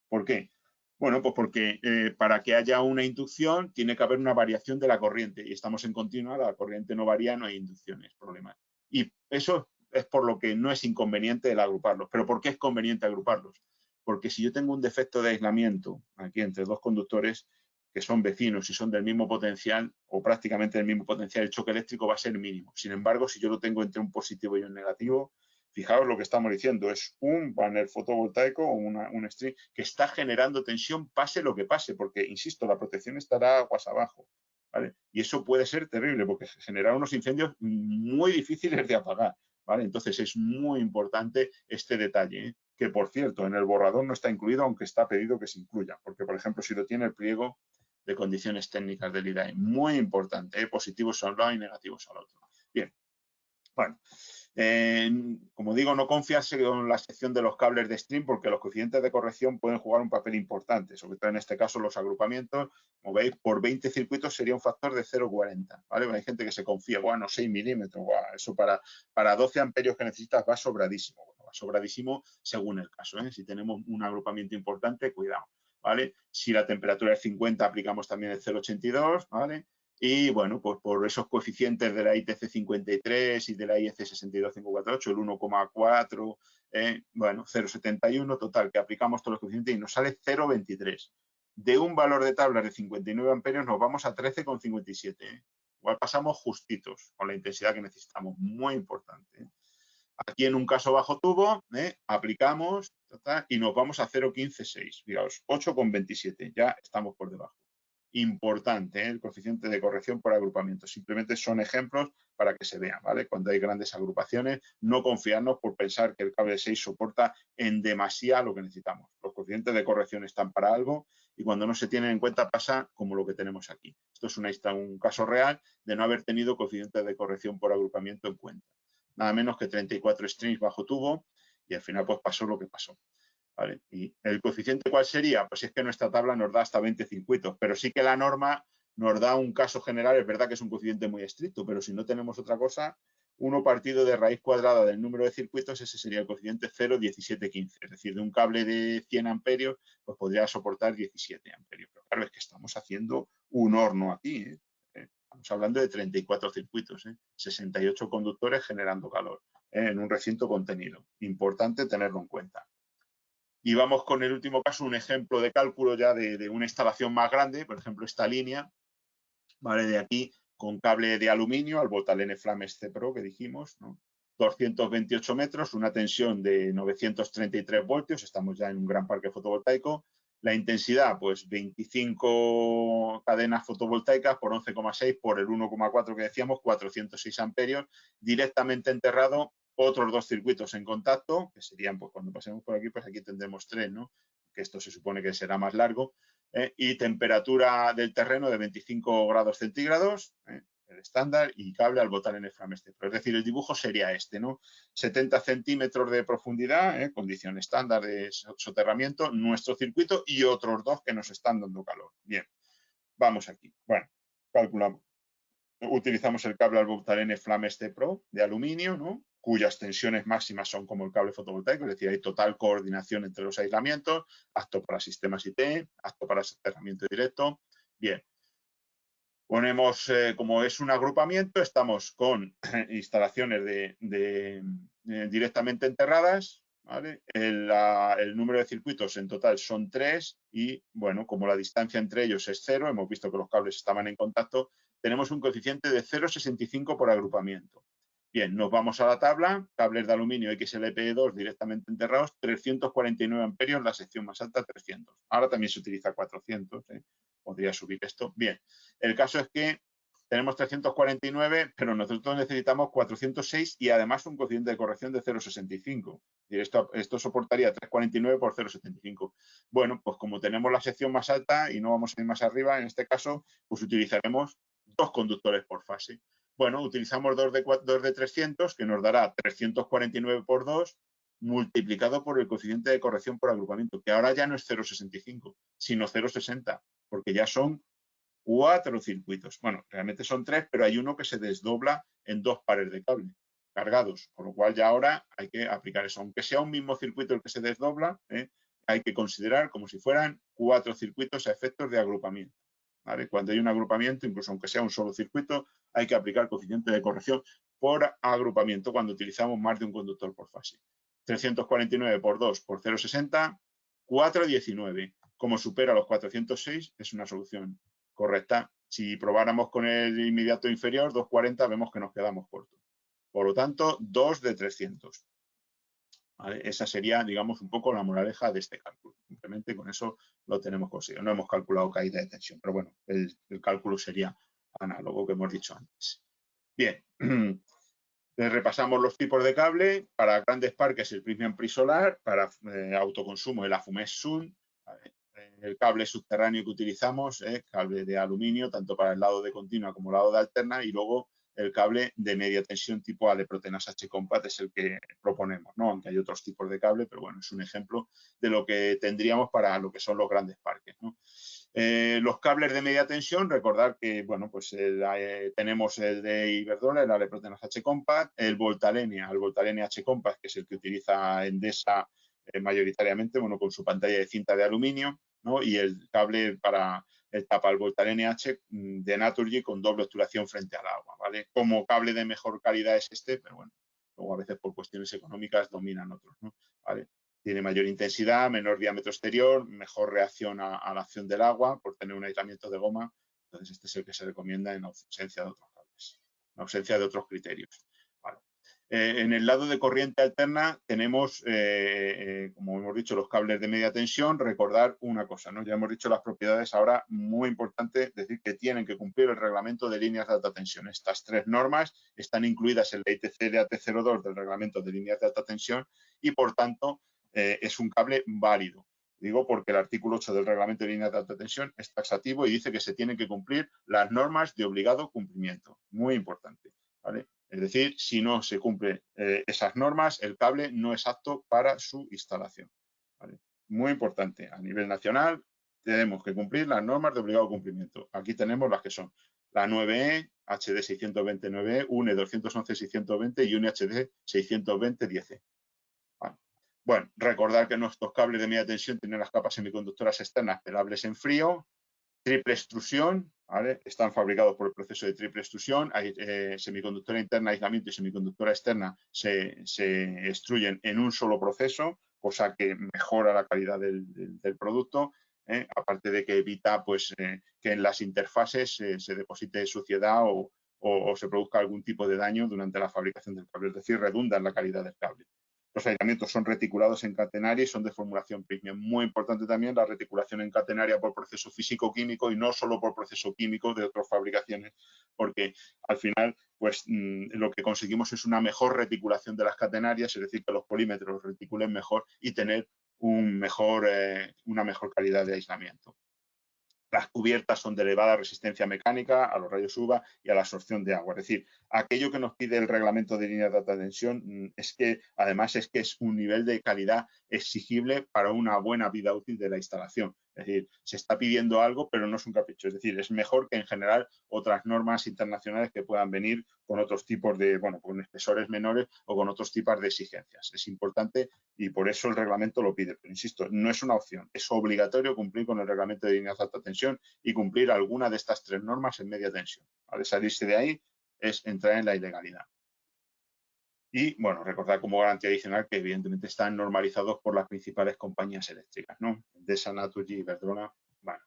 S1: ¿Por qué? Bueno, pues porque para que haya una inducción tiene que haber una variación de la corriente y estamos en continua, la corriente no varía, no hay inducciones, problemas. Y eso es por lo que no es inconveniente el agruparlos. ¿Pero por qué es conveniente agruparlos? Porque si yo tengo un defecto de aislamiento aquí entre dos conductores que son vecinos y son del mismo potencial o prácticamente del mismo potencial, el choque eléctrico va a ser mínimo. Sin embargo, si yo lo tengo entre un positivo y un negativo, fijaos lo que estamos diciendo, es un panel fotovoltaico o un string que está generando tensión pase lo que pase, porque, insisto, la protección estará aguas abajo, ¿vale? Y eso puede ser terrible porque genera unos incendios muy difíciles de apagar, ¿vale? Entonces es muy importante este detalle, ¿eh? Que, por cierto, en el borrador no está incluido, aunque está pedido que se incluya, porque, por ejemplo, si lo tiene el pliego de condiciones técnicas del IDAE, muy importante, ¿eh? Positivos a un lado y negativos al otro. Bien, bueno, como digo, no confiarse con la sección de los cables de stream porque los coeficientes de corrección pueden jugar un papel importante, sobre todo en este caso los agrupamientos. Como veis, por 20 circuitos sería un factor de 0,40, ¿vale? Hay gente que se confía, bueno, 6 milímetros, bueno, eso para 12 amperios que necesitas va sobradísimo. Bueno, va sobradísimo según el caso, ¿eh? Si tenemos un agrupamiento importante, cuidado, ¿vale? Si la temperatura es 50, aplicamos también el 0,82, ¿vale? Y bueno, pues por esos coeficientes de la ITC 53 y de la IEC 62548, el 1,4, bueno, 0,71, total, que aplicamos todos los coeficientes y nos sale 0,23. De un valor de tablas de 59 amperios nos vamos a 13,57. Igual pasamos justitos con la intensidad que necesitamos, muy importante. Aquí en un caso bajo tubo, aplicamos y nos vamos a 0,156. Fijaos, 8,27, ya estamos por debajo. Importante, el coeficiente de corrección por agrupamiento. Simplemente son ejemplos para que se vean, ¿vale? Cuando hay grandes agrupaciones, no confiarnos por pensar que el cable 6 soporta en demasía lo que necesitamos. Los coeficientes de corrección están para algo y cuando no se tienen en cuenta pasa como lo que tenemos aquí. Esto es un caso real de no haber tenido coeficientes de corrección por agrupamiento en cuenta. Nada menos que 34 strings bajo tubo y al final pues pasó lo que pasó. ¿Vale? ¿Y el coeficiente cuál sería? Pues es que nuestra tabla nos da hasta 20 circuitos, pero sí que la norma nos da un caso general, es verdad que es un coeficiente muy estricto, pero si no tenemos otra cosa, 1 partido de raíz cuadrada del número de circuitos, ese sería el coeficiente 0,1715, es decir, de un cable de 100 amperios, pues podría soportar 17 amperios. Pero claro, es que estamos haciendo un horno aquí, ¿eh? Estamos hablando de 34 circuitos, 68 conductores generando calor en un recinto contenido. Importante tenerlo en cuenta. Y vamos con el último caso, un ejemplo de cálculo ya de una instalación más grande, por ejemplo, esta línea, ¿vale? De aquí, con cable de aluminio, al Voltalene Flames C Pro que dijimos, ¿no? 228 metros, una tensión de 933 voltios, estamos ya en un gran parque fotovoltaico. La intensidad, pues 25 cadenas fotovoltaicas por 11,6 por el 1,4 que decíamos, 406 amperios, directamente enterrado. Otros dos circuitos en contacto, que serían, pues cuando pasemos por aquí, pues aquí tendremos 3, ¿no? Que esto se supone que será más largo. Y temperatura del terreno de 25 grados centígrados, el estándar, y cable al Voltalene Flames C Pro. Es decir, el dibujo sería este, ¿no? 70 centímetros de profundidad, condición estándar de soterramiento, nuestro circuito y otros dos que nos están dando calor. Bien, vamos aquí. Bueno, calculamos. Utilizamos el cable al Voltalene Flames C Pro de aluminio, ¿no? cuyas tensiones máximas son como el cable fotovoltaico, es decir, hay total coordinación entre los aislamientos, apto para sistemas IT, apto para soterramiento directo. Bien, ponemos, como es un agrupamiento, estamos con instalaciones directamente enterradas, ¿vale? El número de circuitos en total son 3 y, bueno, como la distancia entre ellos es 0, hemos visto que los cables estaban en contacto, tenemos un coeficiente de 0,65 por agrupamiento. Bien, nos vamos a la tabla, cables de aluminio XLPE2 directamente enterrados, 349 amperios, la sección más alta 300. Ahora también se utiliza 400, podría subir esto. Bien, el caso es que tenemos 349, pero nosotros necesitamos 406 y además un coeficiente de corrección de 0,65. Esto soportaría 349 por 0,75. Bueno, pues como tenemos la sección más alta y no vamos a ir más arriba, en este caso, pues utilizaremos 2 conductores por fase. Bueno, utilizamos 2 de 300, que nos dará 349 por 2, multiplicado por el coeficiente de corrección por agrupamiento, que ahora ya no es 0,65, sino 0,60, porque ya son 4 circuitos. Bueno, realmente son 3, pero hay uno que se desdobla en 2 pares de cable cargados, con lo cual ya ahora hay que aplicar eso. Aunque sea un mismo circuito el que se desdobla, hay que considerar como si fueran 4 circuitos a efectos de agrupamiento. ¿Vale? Cuando hay un agrupamiento, incluso aunque sea un solo circuito, hay que aplicar coeficiente de corrección por agrupamiento cuando utilizamos más de un conductor por fase. 349 por 2 por 0,60, 419. Como supera los 406, es una solución correcta. Si probáramos con el inmediato inferior, 240, vemos que nos quedamos cortos. Por lo tanto, 2 de 300. ¿Vale? Esa sería, digamos, un poco la moraleja de este cálculo. Simplemente con eso lo tenemos conseguido. No hemos calculado caída de tensión, pero bueno, el cálculo sería análogo que hemos dicho antes. Bien, repasamos los tipos de cable. Para grandes parques, el Prysmian Prisolar. Para autoconsumo, el Afumesh Sun. ¿Vale? El cable subterráneo que utilizamos, cable de aluminio, tanto para el lado de continua como el lado de alterna, y luego el cable de media tensión tipo Aleprotenas H-Compact es el que proponemos, ¿no? Aunque hay otros tipos de cable, pero bueno, es un ejemplo de lo que tendríamos para lo que son los grandes parques, ¿no? Los cables de media tensión, recordar que, bueno, pues tenemos el de Iberdrola, el Aleprotenas H-Compact, el Voltalenia H-Compact, que es el que utiliza Endesa mayoritariamente, bueno, con su pantalla de cinta de aluminio, ¿no? Y el cable para el tapa Voltalenia H de Naturgy con doble obturación frente al agua, ¿vale? Como cable de mejor calidad es este, pero bueno, luego a veces por cuestiones económicas dominan otros, ¿no? ¿Vale? Tiene mayor intensidad, menor diámetro exterior, mejor reacción a la acción del agua por tener un aislamiento de goma. Entonces, este es el que se recomienda en ausencia de otros cables, en ausencia de otros criterios. Vale. En el lado de corriente alterna tenemos, como hemos dicho, los cables de media tensión. Recordar una cosa, ¿no? Ya hemos dicho las propiedades, ahora muy importante decir que tienen que cumplir el reglamento de líneas de alta tensión. Estas 3 normas están incluidas en la ITC LAT02 del reglamento de líneas de alta tensión y, por tanto, es un cable válido. Digo porque el artículo 8 del reglamento de líneas de alta tensión es taxativo y dice que se tienen que cumplir las normas de obligado cumplimiento. Muy importante, ¿vale? Es decir, si no se cumplen esas normas, el cable no es apto para su instalación, ¿vale? Muy importante, a nivel nacional tenemos que cumplir las normas de obligado cumplimiento. Aquí tenemos las que son la 9E, HD 620 9E, UNE 211 620 y UNE HD 620 10E. ¿Vale? Bueno, recordar que nuestros cables de media tensión tienen las capas semiconductoras externas pelables en frío, triple extrusión, ¿vale? Están fabricados por el proceso de triple extrusión, hay semiconductora interna, aislamiento y semiconductora externa se extruyen en un solo proceso, cosa que mejora la calidad del producto, aparte de que evita pues, que en las interfaces se deposite suciedad o se produzca algún tipo de daño durante la fabricación del cable, es decir, redunda en la calidad del cable. Los aislamientos son reticulados en catenaria y son de formulación Prysmian. Muy importante también la reticulación en catenaria por proceso físico-químico y no solo por proceso químico de otras fabricaciones, porque al final pues lo que conseguimos es una mejor reticulación de las catenarias, es decir, que los polímetros reticulen mejor y tener una mejor calidad de aislamiento. Las cubiertas son de elevada resistencia mecánica a los rayos UVA y a la absorción de agua. Es decir, aquello que nos pide el reglamento de líneas de alta tensión es que, además, es un nivel de calidad exigible para una buena vida útil de la instalación. Es decir, se está pidiendo algo, pero no es un capricho. Es decir, es mejor que en general otras normas internacionales que puedan venir con otros tipos de, bueno, con espesores menores o con otros tipos de exigencias. Es importante y por eso el reglamento lo pide. Pero insisto, no es una opción, es obligatorio cumplir con el reglamento de líneas de alta tensión y cumplir alguna de estas 3 normas en media tensión. Al salirse de ahí es entrar en la ilegalidad. Y, bueno, recordar como garantía adicional que evidentemente están normalizados por las principales compañías eléctricas, ¿no? Endesa, Naturgy, Iberdrola, bueno.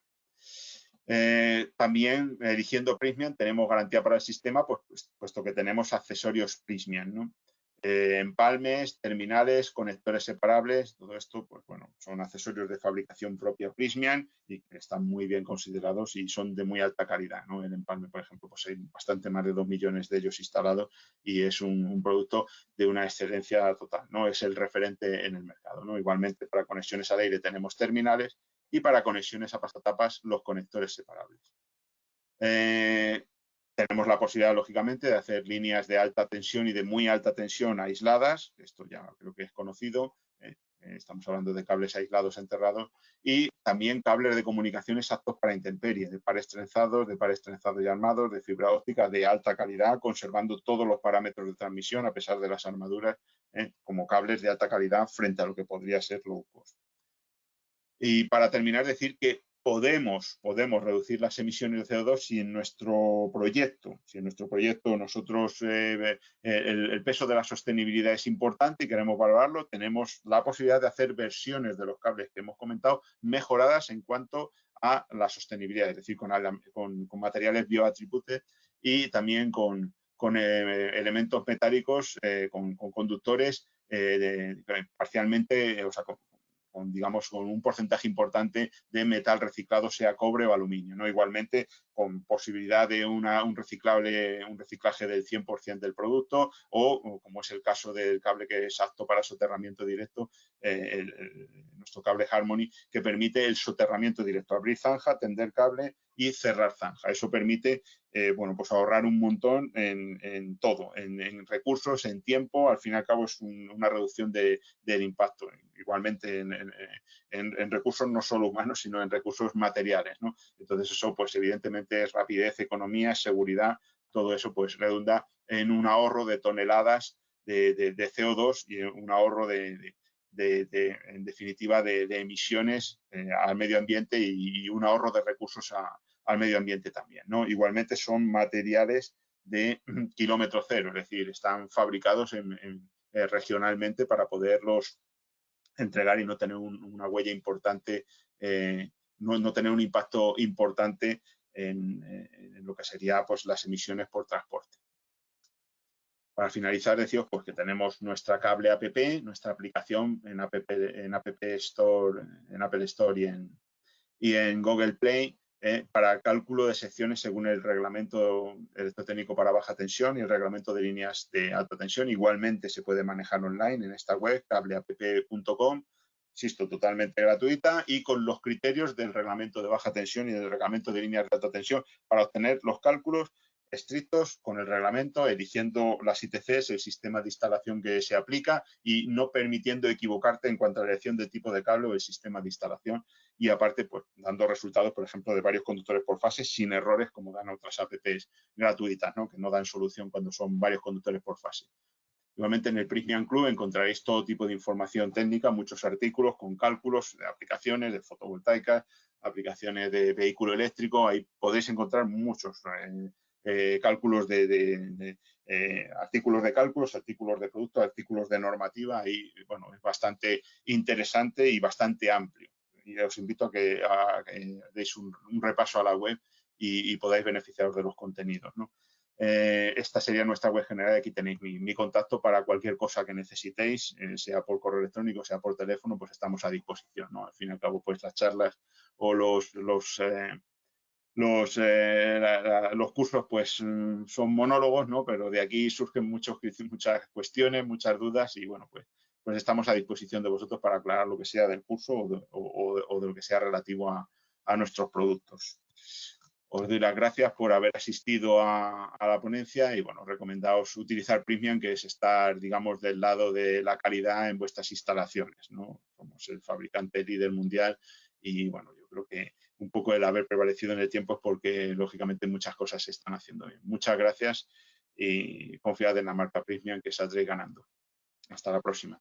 S1: También, eligiendo Prysmian, tenemos garantía para el sistema, pues, puesto que tenemos accesorios Prysmian, ¿no? Empalmes, terminales, conectores separables, todo esto, pues bueno, son accesorios de fabricación propia Prysmian y que están muy bien considerados y son de muy alta calidad, ¿no? El empalme, por ejemplo, pues hay bastante más de 2 millones de ellos instalados y es un producto de una excelencia total, ¿no? Es el referente en el mercado, ¿no? Igualmente, para conexiones al aire tenemos terminales y para conexiones a pasatapas los conectores separables. Tenemos la posibilidad, lógicamente, de hacer líneas de alta tensión y de muy alta tensión aisladas. Esto ya creo que es conocido. Estamos hablando de cables aislados enterrados y también cables de comunicaciones aptos para intemperie, de pares trenzados y armados, de fibra óptica de alta calidad, conservando todos los parámetros de transmisión a pesar de las armaduras, como cables de alta calidad frente a lo que podría ser low cost. Y para terminar, decir que podemos reducir las emisiones de CO2 si en nuestro proyecto nosotros el peso de la sostenibilidad es importante y queremos valorarlo, tenemos la posibilidad de hacer versiones de los cables que hemos comentado mejoradas en cuanto a la sostenibilidad, es decir, con materiales bioatributed y también con elementos metálicos, con conductores parcialmente, o sea, digamos, con un porcentaje importante de metal reciclado, sea cobre o aluminio, ¿no? Igualmente, con posibilidad de un reciclaje del 100% del producto o, como es el caso del cable que es apto para soterramiento directo, nuestro cable Harmony, que permite el soterramiento directo, abrir zanja, tender cable y cerrar zanja. Eso permite bueno, pues ahorrar un montón en todo, en recursos, en tiempo. Al fin y al cabo es una reducción del impacto. Igualmente en recursos no solo humanos, sino en recursos materiales, ¿no? Entonces eso, pues evidentemente es rapidez, economía, seguridad. Todo eso pues redunda en un ahorro de toneladas de CO2 y un ahorro en definitiva, de emisiones al medio ambiente y un ahorro de recursos al medio ambiente también, ¿no? Igualmente son materiales de kilómetro cero, es decir, están fabricados regionalmente para poderlos entregar y no tener una huella importante, no tener un impacto importante en lo que sería pues, las emisiones por transporte. Para finalizar, deciros pues, que tenemos nuestra cable app, nuestra aplicación en App Store, en Apple Store y en Google Play, para cálculo de secciones según el reglamento electrotécnico para baja tensión y el reglamento de líneas de alta tensión. Igualmente se puede manejar online en esta web, cableapp.com, insisto, totalmente gratuita y con los criterios del reglamento de baja tensión y del reglamento de líneas de alta tensión para obtener los cálculos estrictos con el reglamento, eligiendo las ITCs, el sistema de instalación que se aplica y no permitiendo equivocarte en cuanto a la elección del tipo de cable o el sistema de instalación y aparte pues dando resultados, por ejemplo, de varios conductores por fase sin errores como dan otras apps gratuitas, ¿no? Que no dan solución cuando son varios conductores por fase. Igualmente en el Prysmian Club encontraréis todo tipo de información técnica, muchos artículos con cálculos de aplicaciones de fotovoltaicas, aplicaciones de vehículo eléctrico, ahí podéis encontrar muchos cálculos artículos de cálculos, artículos de producto, artículos de normativa y bueno, es bastante interesante y bastante amplio. Y os invito a que deis un repaso a la web y podáis beneficiaros de los contenidos, ¿no? Esta sería nuestra web general. Aquí tenéis mi contacto para cualquier cosa que necesitéis, sea por correo electrónico, sea por teléfono, pues estamos a disposición, ¿no? Al fin y al cabo, pues las charlas o los cursos pues son monólogos, ¿no? Pero de aquí surgen muchas cuestiones, muchas dudas y bueno, pues estamos a disposición de vosotros para aclarar lo que sea del curso o de lo que sea relativo a nuestros productos. Os doy las gracias por haber asistido a la ponencia y bueno, recomendaos utilizar Prysmian, que es estar, digamos, del lado de la calidad en vuestras instalaciones, ¿no? Somos el fabricante líder mundial y bueno, yo creo creo que un poco el haber prevalecido en el tiempo es porque, lógicamente, muchas cosas se están haciendo bien. Muchas gracias y confiad en la marca Prysmian que saldréis ganando. Hasta la próxima.